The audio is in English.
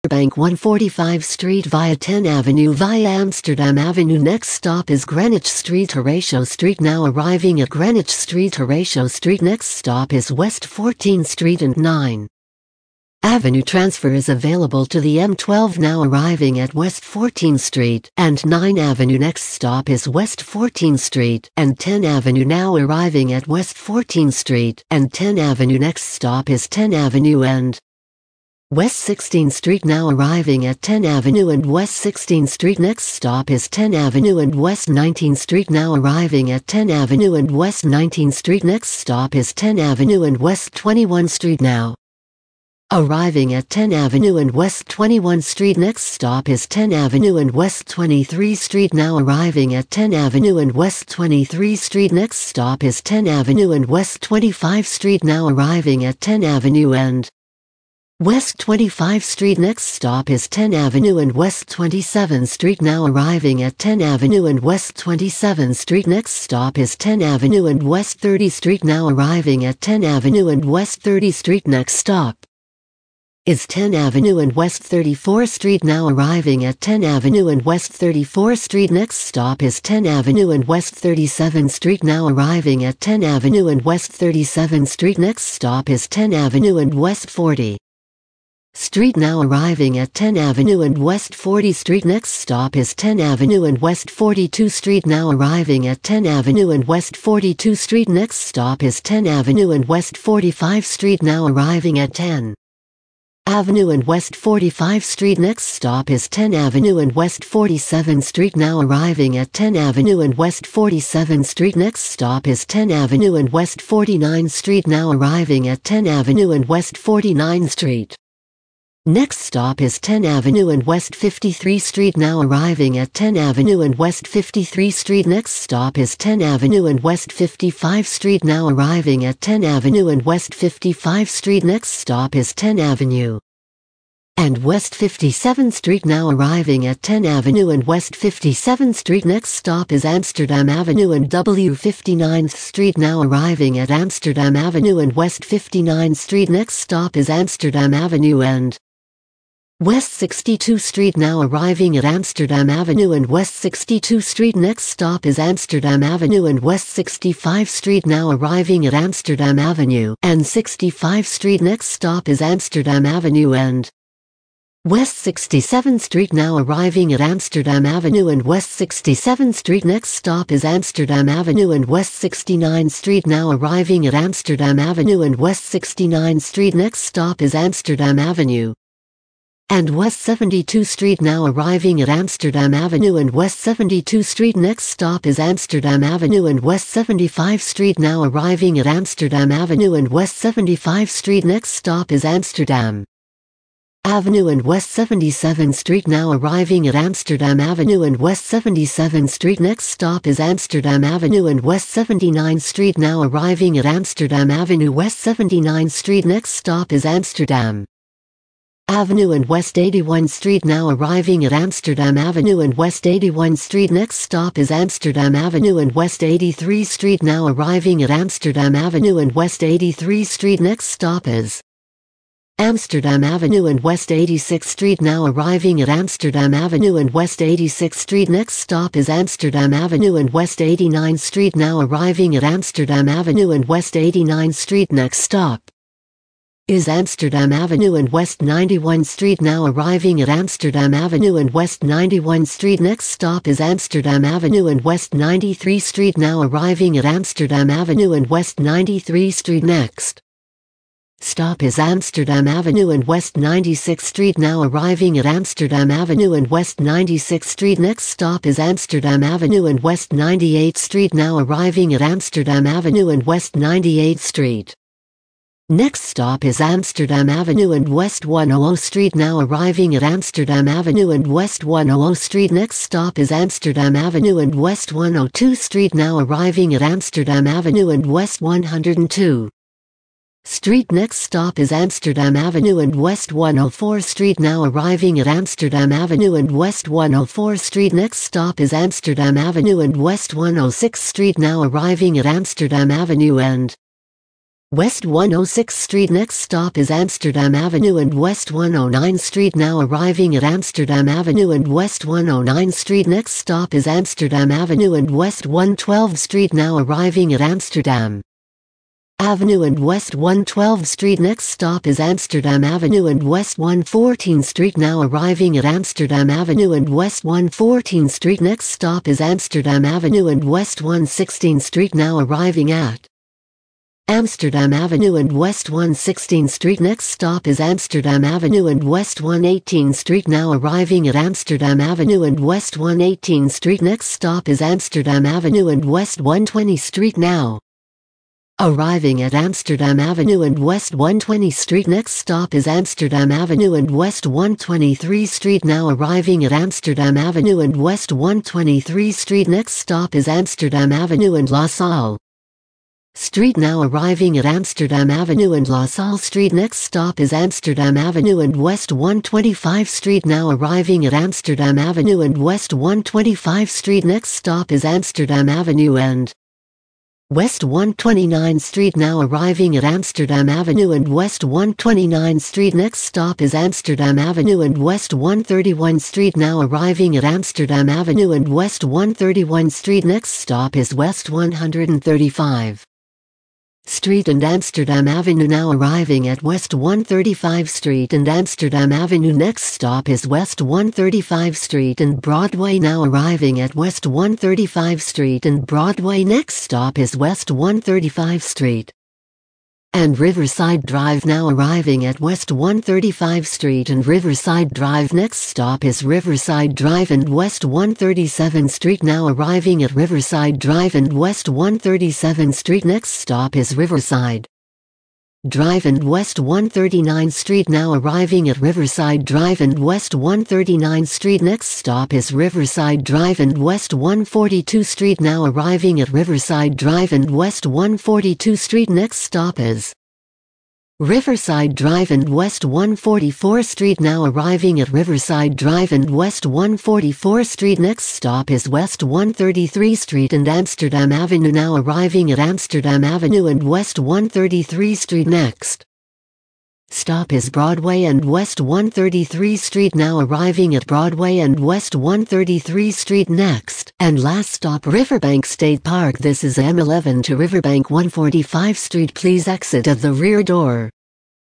Bank 145 Street via 10 Avenue via Amsterdam Avenue. Next stop is Greenwich Street, Horatio Street. Now arriving at Greenwich Street, Horatio Street. Next stop is West 14th Street and 9 Avenue. Transfer is available to the M12. Now arriving at West 14th Street and 9 Avenue. Next stop is West 14th Street and 10 Avenue. Now arriving at West 14th Street and 10 Avenue. Next stop is 10 Avenue and West 16th Street. Now arriving at 10 Avenue and West 16th Street. Next stop is 10 Avenue and West 19th Street. Now arriving at 10 Avenue and West 19th Street. Next stop is 10 Avenue and West 21 Street. Now arriving at 10 Avenue and West 21 Street. Next stop is 10 Avenue and West 23 Street. Now arriving at 10 Avenue and West 23 Street. Next stop is 10 Avenue and West 25 Street. Now arriving at 10 Avenue and West 25 Street. Next stop is 10 Avenue and West 27th Street. Now arriving at 10 Avenue and West 27th Street. Next stop is 10 Avenue and West 30th Street. Now arriving at 10 Avenue and West 30th Street. Next stop is 10 Avenue and West 34th Street. Now arriving at 10 Avenue and West 34th Street. Next stop is 10 Avenue and West 37th Street. Now arriving at 10 Avenue and West 37th Street. Next stop is 10 Avenue and West 40th Street. Now arriving at 10 Avenue and West 40th Street. Next stop is 10 Avenue and West 42nd Street. Now arriving at 10 Avenue and West 42th Street. Next stop is 10 Avenue and West 45th Street. Now arriving at 10 Avenue and West 45th Street. Next stop is 10 Avenue and West 47th Street. Now arriving at 10 Avenue and West 47th Street. Next stop is 10 Avenue and West 49th Street. Now arriving at 10 Avenue and West 49th Street. Next stop is 10 Avenue and West 53 Street. Now arriving at 10 Avenue and West 53 Street. Next stop is 10 Avenue and West 55 Street. Now arriving at 10 Avenue and West 55 Street. Next stop is 10 Avenue and West 57th Street. Now arriving at 10 Avenue and West 57th Street. Next stop is Amsterdam Avenue and W 59th Street. Now arriving at Amsterdam Avenue and West 59th Street. Next stop is Amsterdam Avenue and West 62nd Street. Now arriving at Amsterdam Avenue and West 62nd Street. Next stop is Amsterdam Avenue and West 65th Street. Now arriving at Amsterdam Avenue and 65th Street. Next stop is Amsterdam Avenue and West 67th Street. Now arriving at Amsterdam Avenue and West 67th Street. Next stop is Amsterdam Avenue and West 69th Street. Now arriving at Amsterdam Avenue and West 69th Street. Next stop is Amsterdam Avenue and West 72nd Street. Now arriving at Amsterdam Avenue and West 72th Street. Next stop is Amsterdam Avenue and West 75th Street. Now arriving at Amsterdam Avenue and West 75th Street. Next stop is Amsterdam Avenue and West 77th Street. Now arriving at Amsterdam Avenue and West 77th Street. Next stop is Amsterdam Avenue and West 79th Street. Now arriving at Amsterdam Avenue West 79th Street. Next stop is Amsterdam Avenue and West 81st Street. Now arriving at Amsterdam Avenue and West 81st Street. Next stop is Amsterdam Avenue and West 83rd Street. Now arriving at Amsterdam Avenue and West 83rd Street. Next stop is Amsterdam Avenue and West 86th Street. Now arriving at Amsterdam Avenue and West 86th Street. Next stop is Amsterdam Avenue and West 89th Street. Now arriving at Amsterdam Avenue and West 89th Street. Next stop is Amsterdam Avenue and West 91st Street. Now arriving at Amsterdam Avenue and West 91st Street. Next stop is Amsterdam Avenue and West 93rd Street. Now arriving at Amsterdam Avenue and West 93rd Street. Next stop is Amsterdam Avenue and West 96th Street. Now arriving at Amsterdam Avenue and West 96th Street. Next stop is Amsterdam Avenue and West 98th Street. Now arriving at Amsterdam Avenue and West 98th Street. Next stop is Amsterdam Avenue and West 100 Street. Now arriving at Amsterdam Avenue and West 100 Street. Next stop is Amsterdam Avenue and West 102 Street. Now arriving at Amsterdam Avenue and West 102 Street. Next stop is Amsterdam Avenue and West 104 Street. Now arriving at Amsterdam Avenue and West 104 Street. Next stop is Amsterdam Avenue and West 106 Street. Now arriving at Amsterdam Avenue and West 106th Street. Next stop is Amsterdam Avenue and West 109th Street. Now arriving at Amsterdam Avenue and West 109th Street. Next stop is Amsterdam Avenue and West 112th Street. Now arriving at Amsterdam Avenue and West 112th Street. Next stop is Amsterdam Avenue and West 114th Street. Now arriving at Amsterdam Avenue and West 114th Street. Next stop is Amsterdam Avenue and West 116th Street. Now arriving at Amsterdam Avenue and West 116th Street. Next stop is Amsterdam Avenue and West 118th Street. Now arriving at Amsterdam Avenue and West 118th Street. Next stop is Amsterdam Avenue and West 120th Street. Now arriving at Amsterdam Avenue and West 120th Street. Next stop is Amsterdam Avenue and West 123 Street. Now arriving at Amsterdam Avenue and West 123 Street. Next stop is Amsterdam Avenue and La Salle Street. Now arriving at Amsterdam Avenue and La Salle Street. Next stop is Amsterdam Avenue and West 125 Street. Now arriving at Amsterdam Avenue and West 125 Street. Next stop is Amsterdam Avenue and West 129th Street. Now arriving at Amsterdam Avenue and West 129th Street. Next stop is Amsterdam Avenue and West 131 Street. Now arriving at Amsterdam Avenue and West 131 Street. Next stop is West 135 Street and Amsterdam Avenue. Now arriving at West 135 Street and Amsterdam Avenue. Next stop is West 135 Street and Broadway. Now arriving at West 135 Street and Broadway. Next stop is West 135 Street and Riverside Drive. Now arriving at West 135 Street and Riverside Drive. Next stop is Riverside Drive and West 137th Street. Now arriving at Riverside Drive and West 137th Street. Next stop is Riverside Drive and West 139th Street. Now arriving at Riverside Drive and West 139th Street. Next stop is Riverside Drive and West 142 Street. Now arriving at Riverside Drive and West 142 Street. Next stop is Riverside Drive and West 144 Street. Now arriving at Riverside Drive and West 144 Street. Next stop is West 133 Street and Amsterdam Avenue. Now arriving at Amsterdam Avenue and West 133 Street. Next stop is Broadway and West 133 Street. Now arriving at Broadway and West 133 Street. Next and last stop, Riverbank State Park. This is M11 to Riverbank 145 Street. Please exit at the rear door.